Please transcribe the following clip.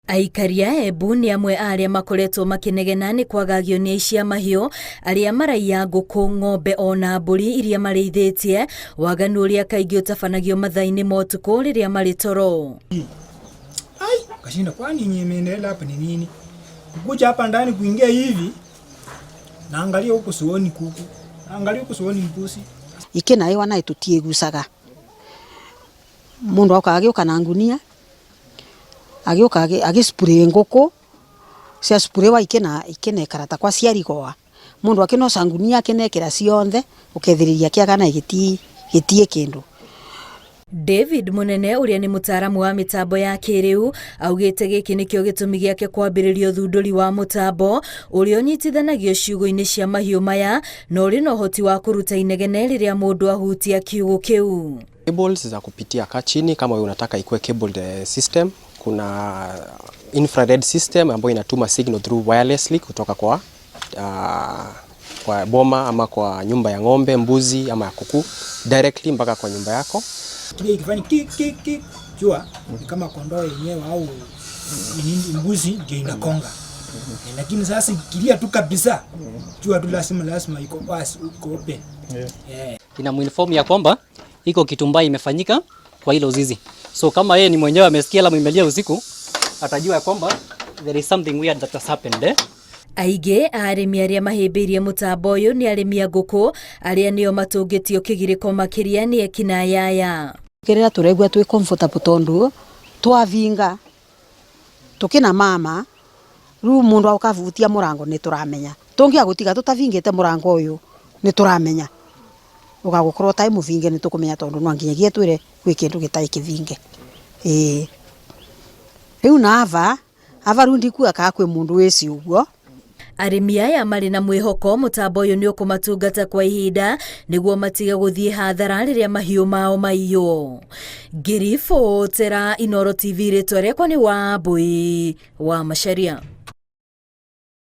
Aikari a Embu nĩ amwe arĩa makoretwo makinegena nĩ kwagagio nĩ aici a mahiũ arĩa maraiya ngũkũ, ng'ombe ona mbũri iria marĩithĩtie, waganu ũrĩa kaingĩ ũtabanagio mathaa-inĩ ma ũtukũ rĩrĩa marĩ toro. Kashinda kwani imeendelea hapa ni nini? Kukuja hapa ndani kuingia hivi, naangalia huko sioni kuku, naangalia huko sioni mbuzi. Ikena iwa na itutiegusaga. Mundu akagĩũka na ngunia, agĩũka agĩspray ngũkũ, cia spray wa ikena karata kwa ciarigoa. Mundu akinoca ngunia akenekera cionthe, ukethiriria kiaga na gitie kindu. David Munene ũrĩa nĩ mũtaaramu wa mĩtambo ya kĩrĩu augĩte gĩkĩ nĩkĩo gĩtũmi gĩake kwambĩrĩria ũthundũri wa mũtambo ũrĩa ũnyitithanagio ciugo-inĩ cia mahiũ maya na ũrĩ na ũhoti wa kũruta inegene rĩrĩa mũndũ ahutia kiugo kĩu. Cables za kupitia chini kama unataka ikuwe cabled system, kuna infrared system ambayo inatuma signal through wirelessly kutoka kwa boma ama kwa nyumba ya ng'ombe, mbuzi ama ya kuku directly mpaka kwa nyumba yako. Kile ikifanya kik jua kama kondoo yenyewe au mbuzi ndio inakonga. Lakini sasa ikilia tu kabisa jua tu lazima iko wazi, uko open. Inamuinform ya kwamba iko kitu mbaya imefanyika kwa hilo zizi. So kama yeye ni mwenyewe amesikia la mwimelia usiku, atajua ya kwamba there is something weird that has happened there. Aingĩ arĩmi arĩa mahĩmbĩirie mũtambo ũyũ nĩ arĩmi a ngũkũ arĩa nĩo matũngĩtio kĩgirĩko makĩria nĩ ekina yaya. Kĩrĩa tũregua twĩ comfortable tondu twavinga tukina mama rĩu mundu akavutia murango nĩ turamenya tũngĩa gũtiga tutavingĩte murango ũyũ nĩ turamenya ugagukorwo tai muvinge nĩ tukumenya tondu no nginyagia twire gwĩ kĩndũ gĩtarĩ kĩvinge. Rĩu nava rundi kuga ka kwĩ mundu wĩci ũguo. Arĩmi aya marĩ na mwĩhoko mũtambo ũyũ nĩ ũkũmatungata kwa ihinda nĩguo matige gũthiĩ hathara rĩrĩa mahiũ mao maiywo. Ngiribotera Inooro TV rĩtwa rĩakwa nĩ Wambui wa Macharia.